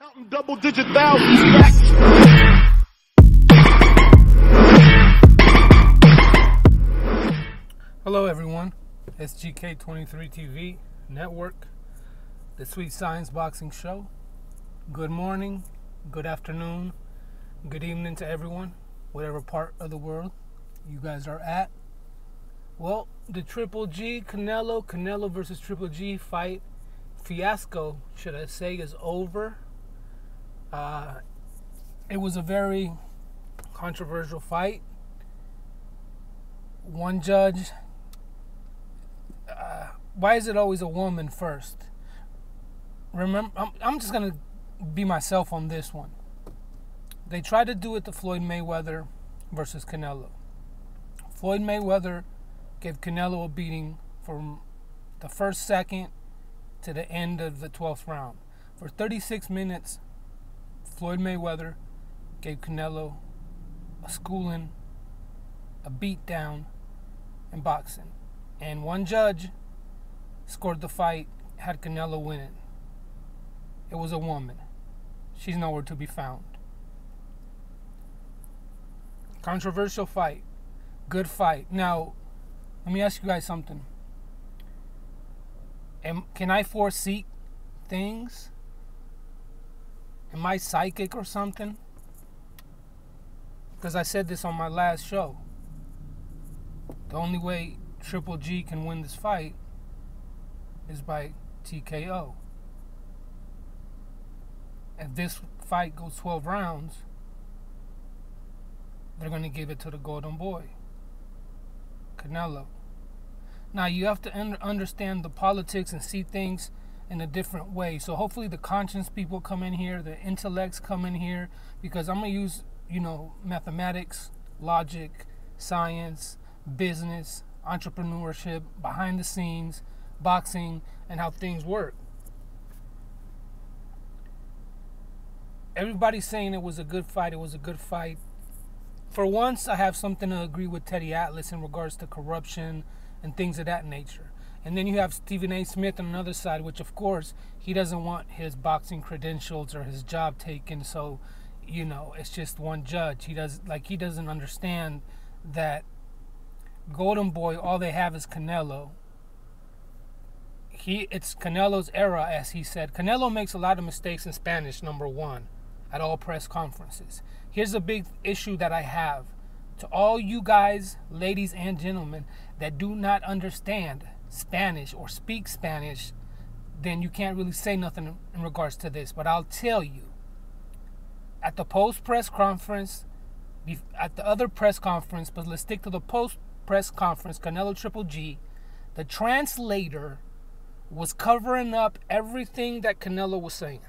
Counting double-digit thousands stacks. Hello everyone, it's GK23 TV Network, the Sweet Science Boxing Show. Good morning, good afternoon, good evening to everyone, whatever part of the world you guys are at. Well, the Triple G, Canelo versus Triple G fight fiasco, should I say, is over. It was a very controversial fight. One judge, why is it always a woman first? Remember, I'm just going to be myself on this one. They tried to do it to Floyd Mayweather versus Canelo. Floyd Mayweather gave Canelo a beating from the first second to the end of the 12th round. For 36 minutes, Floyd Mayweather gave Canelo a schooling, a beat down in boxing. And one judge scored the fight, had Canelo winning. It was a woman. She's nowhere to be found. Controversial fight. Good fight. Now, let me ask you guys something. Can I foresee things? Am I psychic or something? Because I said this on my last show. The only way Triple G can win this fight is by TKO. If this fight goes 12 rounds, they're going to give it to the Goldenboy, Canelo. Now, you have to understand the politics and see things in a different way. So hopefully the conscience people come in here, the intellects come in here, because I'm going to use, mathematics, logic, science, business, entrepreneurship, behind the scenes, boxing, and how things work. Everybody's saying it was a good fight. It was a good fight. For once, I have something to agree with T-Attlas in regards to corruption and things of that nature. And then you have Stephen A. Smith on another side, which of course he doesn't want his boxing credentials or his job taken. So, it's just one judge. He doesn't understand that Goldenboy, all they have is Canelo. It's Canelo's era, as he said. Canelo makes a lot of mistakes in Spanish, number one, at all press conferences. Here's a big issue that I have. To all you guys, ladies and gentlemen, that do not understand Spanish or speak Spanish, then you can't really say nothing in regards to this. But I'll tell you, at the post-press conference, at the other press conference, but let's stick to the post-press conference, Canelo Triple G, the translator was covering up everything that Canelo was saying.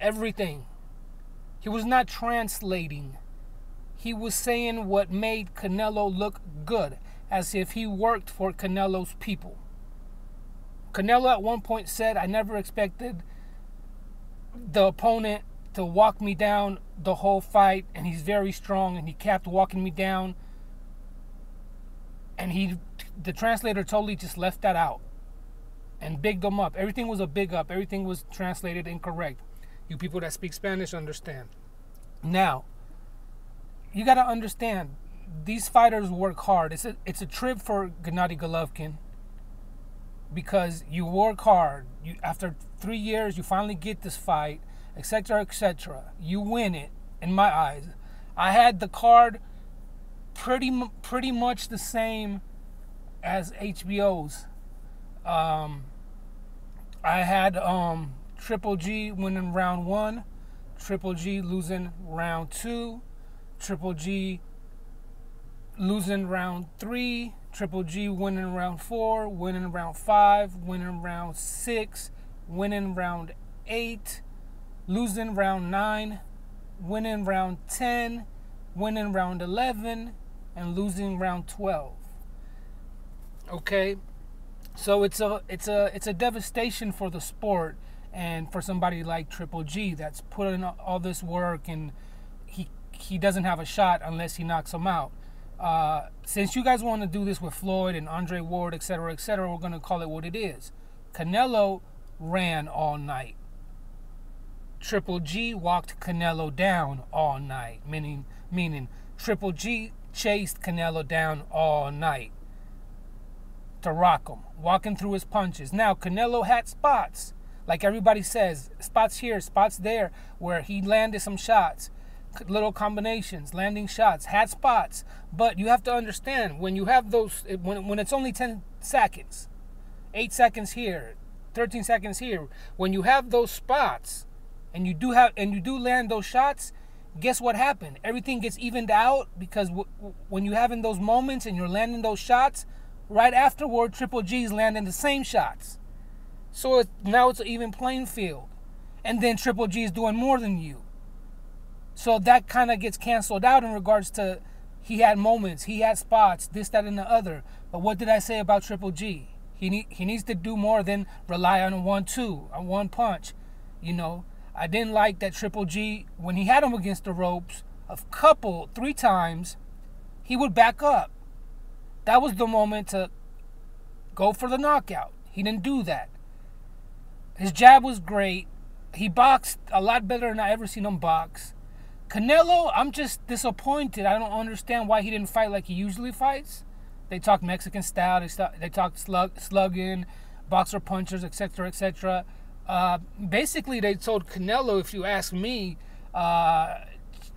Everything. He was not translating. He was saying what made Canelo look good, as if he worked for Canelo's people. Canelo at one point said, I never expected the opponent to walk me down the whole fight, and he's very strong, and he kept walking me down. And the translator totally just left that out and bigged him up. Everything was a big up. Everything was translated incorrect. You people that speak Spanish understand. Now, you got to understand, these fighters work hard. It's a trip for Gennady Golovkin, because you work hard. After 3 years, you finally get this fight, etc., etc. You win it, in my eyes. I had the card pretty much the same as HBO's. I had Triple G winning round 1, Triple G losing round 2, Triple G losing round 3, Triple G winning round 4, winning round 5, winning round 6, winning round 8, losing round 9, winning round 10, winning round 11, and losing round 12. Okay? So it's a devastation for the sport, and for somebody like Triple G that's put in all this work, and he doesn't have a shot unless he knocks him out. Since you guys want to do this with Floyd and Andre Ward, etc., we're going to call it what it is. Canelo ran all night. Triple G walked Canelo down all night, meaning Triple G chased Canelo down all night to rock him, walking through his punches. Now, Canelo had spots, like everybody says, spots here, spots there, where he landed some shots, little combinations, landing shots, had spots. But you have to understand, when you have those, when it's only 10 seconds, 8 seconds here, 13 seconds here, when you have those spots, and you do land those shots, guess what happened? Everything gets evened out, because when you have in those moments and you're landing those shots, right afterward, Triple G's landing the same shots. So now it's an even playing field. And then Triple G is doing more than you. So that kind of gets canceled out in regards to he had moments, he had spots, this, that, and the other. But what did I say about Triple G? He needs to do more than rely on a 1-2, a one punch, you know. I didn't like that Triple G, when he had him against the ropes, 3 times, he would back up. That was the moment to go for the knockout. He didn't do that. His jab was great. He boxed a lot better than I ever seen him box. Canelo, I'm just disappointed. I don't understand why he didn't fight like he usually fights. They talk Mexican style. They talk slugging, boxer punchers, etc., etc. Basically, they told Canelo, if you ask me,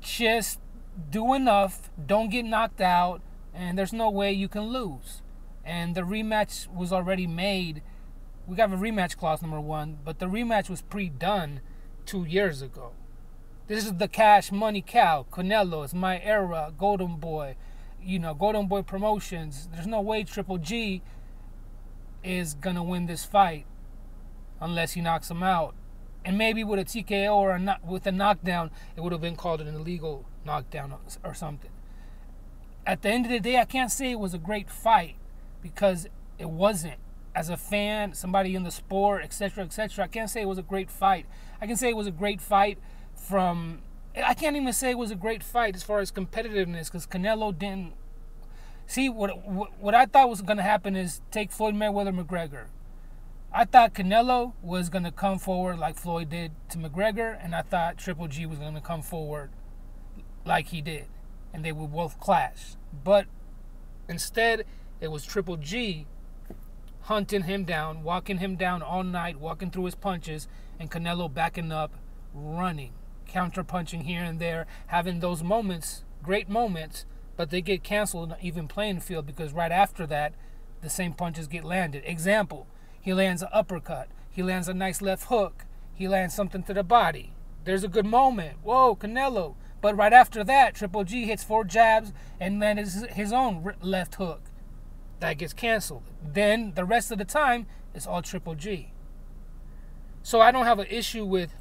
just do enough, don't get knocked out, and there's no way you can lose. And the rematch was already made. We got a rematch clause, number 1, but the rematch was pre-done 2 years ago. This is the cash money cow. Canelo is my Erra, Goldenboy, Goldenboy Promotions. There's no way Triple G is gonna win this fight unless he knocks him out. And maybe with a TKO or with a knockdown, it would have been called an illegal knockdown or something. At the end of the day, I can't say it was a great fight, because it wasn't. As a fan, somebody in the sport, etc., etc., I can't say it was a great fight. I can say it was a great fight I can't even say it was a great fight as far as competitiveness, because Canelo didn't. See, what I thought was going to happen is take Floyd Mayweather McGregor. I thought Canelo was going to come forward like Floyd did to McGregor, and I thought Triple G was going to come forward like he did, and they would both clash. But instead, it was Triple G hunting him down, walking him down all night, walking through his punches, and Canelo backing up, running, counter-punching here and there, having those moments, great moments, but they get canceled in an even playing field, because right after that, the same punches get landed. Example, he lands an uppercut, he lands a nice left hook, he lands something to the body. There's a good moment. Whoa, Canelo. But right after that, Triple G hits 4 jabs and lands his own left hook. That gets canceled. Then the rest of the time, it's all Triple G. So I don't have an issue with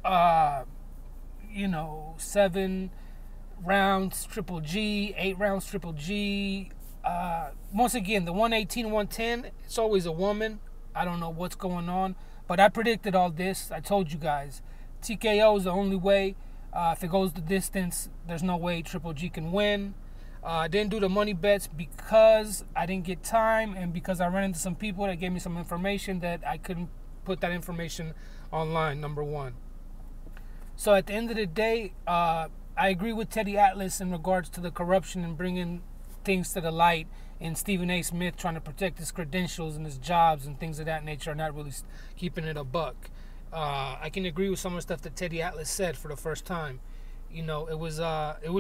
7 rounds Triple G, 8 rounds Triple G. Once again, the 118, 110, it's always a woman. I don't know what's going on, but I predicted all this. I told you guys, TKO is the only way. If it goes the distance, there's no way Triple G can win. I didn't do the money bets because I didn't get time, and because I ran into some people that gave me some information that I couldn't put that information online, number 1. So at the end of the day, I agree with T-Attlas in regards to the corruption and bringing things to the light, and Stephen A. Smith trying to protect his credentials and his jobs and things of that nature, are not really keeping it a buck. I can agree with some of the stuff that T-Attlas said for the first time. It was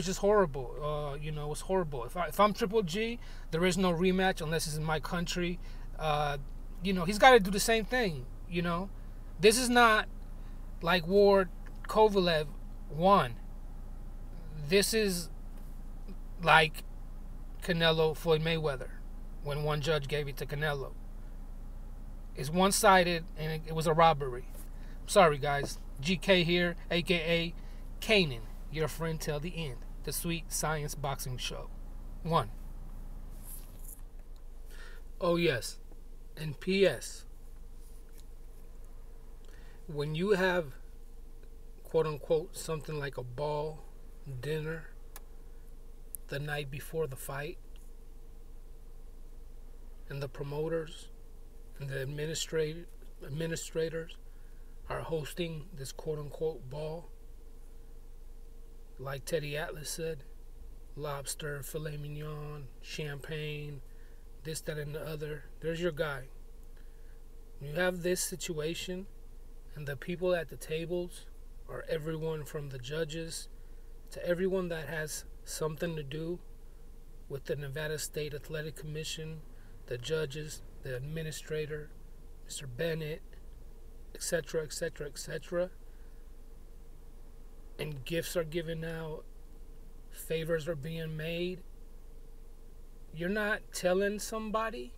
just horrible. It was horrible. If I'm Triple G, there is no rematch unless it's in my country. He's got to do the same thing. This is not like Ward Kovalev won. This is like Canelo Floyd Mayweather, when one judge gave it to Canelo. It's one-sided, and it was a robbery. Sorry, guys. GK here, a.k.a. Kanan, your friend till the end. The Sweet Science Boxing Show. 1. Oh, yes. And P.S. When you have, quote-unquote, something like a ball dinner the night before the fight, and the promoters and the administrators are hosting this quote-unquote ball. Like T-Attlas said, lobster, filet mignon, champagne, this, that, and the other. There's your guy. You have this situation, and the people at the tables are everyone from the judges to everyone that has something to do with the Nevada State Athletic Commission, the judges, the administrator, Mr. Bennett, etc., etc., etc. And gifts are given out, favors are being made. You're not telling somebody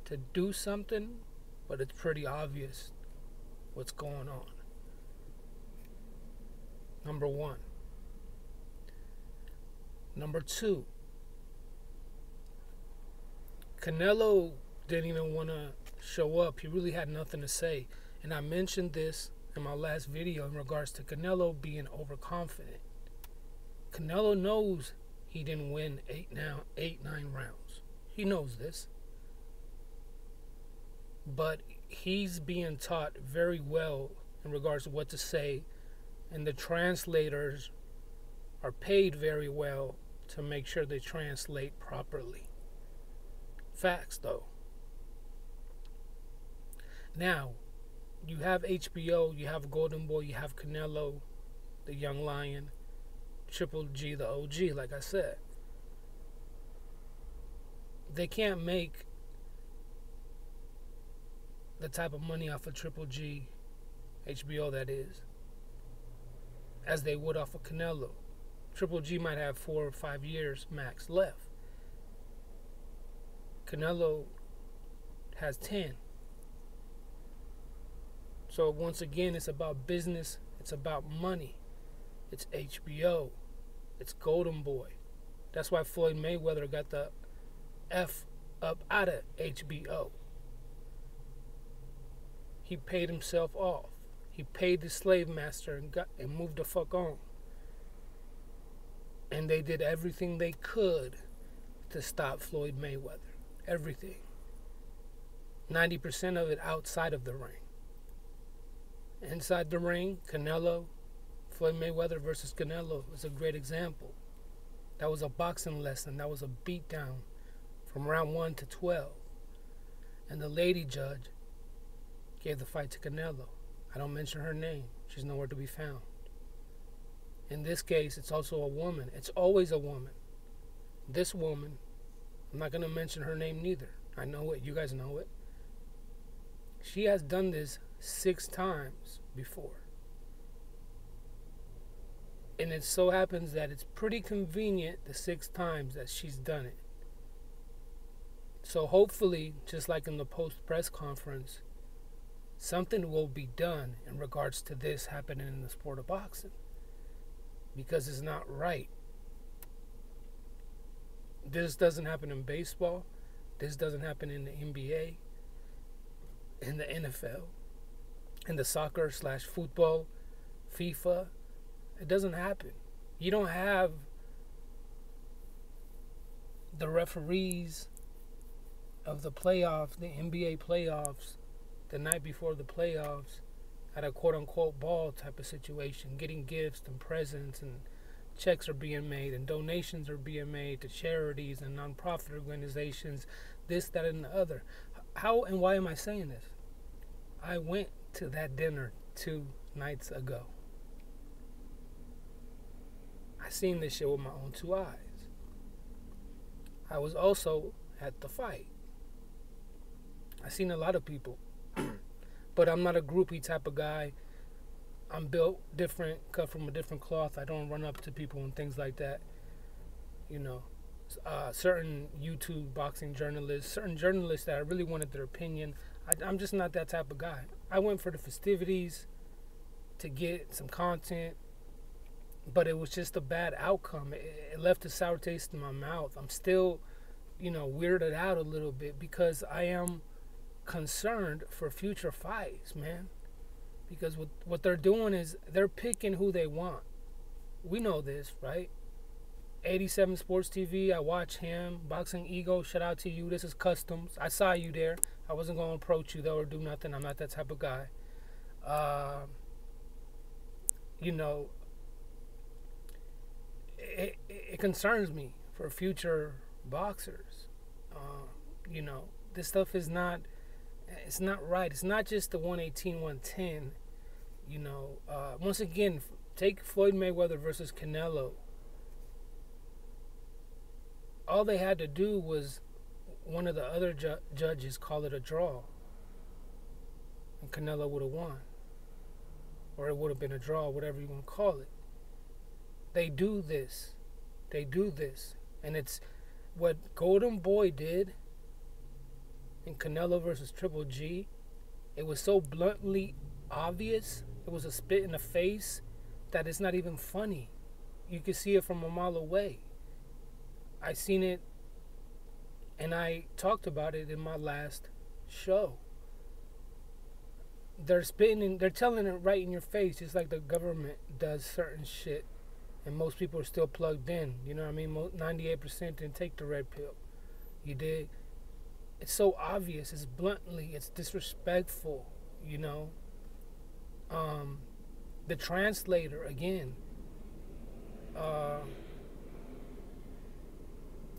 to do something, but it's pretty obvious what's going on. Number one. Number two, Canelo didn't even want to show up. He really had nothing to say. And I mentioned this in my last video in regards to Canelo being overconfident. Canelo knows he didn't win 9 rounds. He knows this. But he's being taught very well in regards to what to say, and the translators are paid very well to make sure they translate properly. Facts, though. Now, you have HBO, you have Goldenboy, you have Canelo, the young lion, Triple G, the OG, like I said. They can't make the type of money off of Triple G, HBO that is, as they would off of Canelo. Triple G might have 4 or 5 years max left. Canelo has 10. So once again, it's about business. It's about money. It's HBO. It's Goldenboy. That's why Floyd Mayweather got the F up out of HBO. He paid himself off. He paid the slave master and moved the fuck on. And they did everything they could to stop Floyd Mayweather. Everything. 90% of it outside of the ring. Inside the ring, Canelo, Floyd Mayweather versus Canelo is a great example. That was a boxing lesson. That was a beatdown from round 1 to 12. And the lady judge gave the fight to Canelo. I don't mention her name. She's nowhere to be found. In this case, it's also a woman. It's always a woman. This woman, I'm not going to mention her name neither. I know it. You guys know it. She has done this 6 times before. And it so happens that it's pretty convenient the 6 times that she's done it. So hopefully, just like in the post-press conference, something will be done in regards to this happening in the sport of boxing. Because it's not right. This doesn't happen in baseball. This doesn't happen in the NBA, in the NFL, in the soccer/football, FIFA. It doesn't happen. You don't have the referees of the playoffs, the NBA playoffs, the night before the playoffs, at a quote-unquote ball type of situation, getting gifts and presents, and checks are being made, and donations are being made to charities and nonprofit organizations, this, that, and the other. How and why am I saying this? I went to that dinner 2 nights ago. I seen this shit with my own 2 eyes. I was also at the fight. I seen a lot of people. But I'm not a groupie type of guy. I'm built different, cut from a different cloth. I don't run up to people and things like that. You know, certain YouTube boxing journalists, certain journalists that I really wanted their opinion. I'm just not that type of guy. I went for the festivities to get some content, but it was just a bad outcome. It left a sour taste in my mouth. I'm still, weirded out a little bit because I am concerned for future fights, man. Because what they're doing is they're picking who they want. We know this, right? 87 Sports TV, I watch him. Boxing Ego, shout out to you. This is Customs. I saw you there. I wasn't going to approach you though or do nothing. I'm not that type of guy. You know, it concerns me for future boxers. You know, this stuff is not, it's not right. It's not just the 118, 110. You know, once again, take Floyd Mayweather versus Canelo. All they had to do was one of the other judges call it a draw, and Canelo would have won, or it would have been a draw, whatever you want to call it. They do this, and it's what Goldenboy did in Canelo versus Triple G. It was so bluntly obvious. It was a spit in the face that it's not even funny. You can see it from a mile away. I seen it, and I talked about it in my last show. They're spitting, they're telling it right in your face, just like the government does certain shit, and most people are still plugged in. You know what I mean? 98% didn't take the red pill. You dig? It's so obvious. It's bluntly. It's disrespectful. You know. The translator again.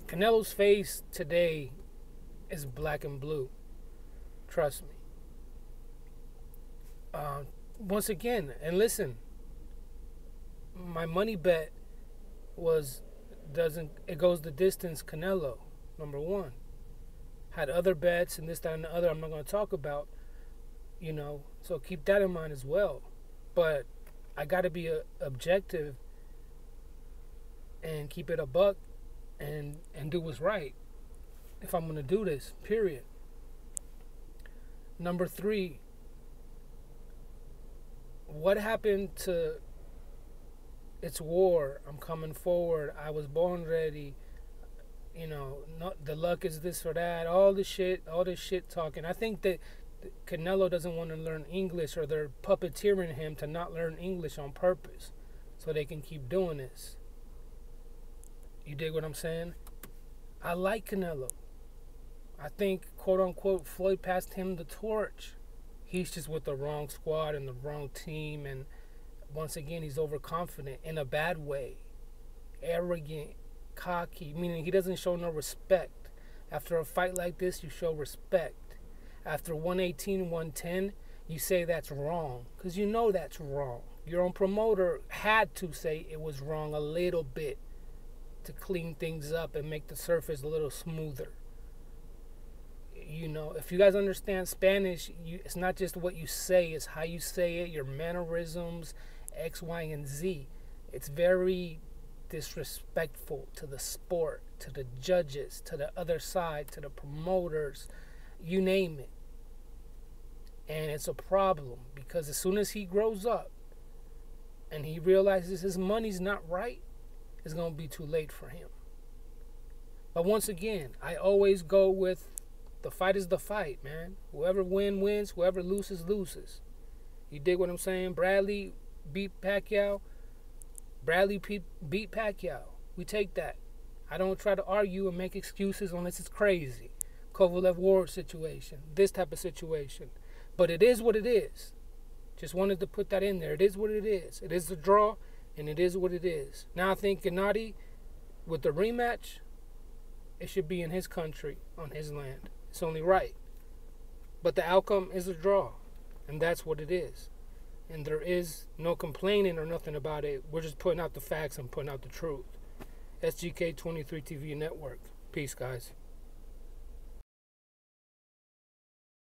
Canelo's face today is black and blue. Trust me. Once again, and listen, my money bet was it goes the distance Canelo, number one. Had other bets and this, that, and the other I'm not going to talk about, you know, so keep that in mind as well. But I got to be objective and keep it a buck and do what's right if I'm going to do this, period. Number three, what happened to it's war, I'm coming forward, I was born ready, you know, not the luck is this or that, all this shit talking. I think that Canelo doesn't want to learn English, or they're puppeteering him to not learn English on purpose so they can keep doing this. You dig what I'm saying? I like Canelo. I think, quote unquote, Floyd passed him the torch. He's just with the wrong squad and the wrong team, and once again, he's overconfident in a bad way. Arrogant, cocky, meaning he doesn't show no respect. After a fight like this, you show respect. After 118, 110, you say that's wrong, because you know that's wrong. Your own promoter had to say it was wrong a little bit to clean things up and make the surface a little smoother. You know, if you guys understand Spanish, it's not just what you say, it's how you say it, your mannerisms, X, Y, and Z. It's very disrespectful to the sport, to the judges, to the other side, to the promoters, you name it. And it's a problem, because as soon as he grows up and he realizes his money's not right, it's going to be too late for him. But once again, I always go with the fight is the fight, man. Whoever wins, whoever loses, loses. You dig what I'm saying? Bradley beat Pacquiao. Bradley beat Pacquiao. We take that. I don't try to argue and make excuses unless it's crazy. Kovalev-Ward situation. This type of situation. But it is what it is. Just wanted to put that in there. It is what it is. It is the draw, and it is what it is. Now I think Gennady, with the rematch, it should be in his country, on his land. It's only right. But the outcome is a draw, and that's what it is. And there is no complaining or nothing about it. We're just putting out the facts and putting out the truth. SGK 23 TV Network. Peace, guys.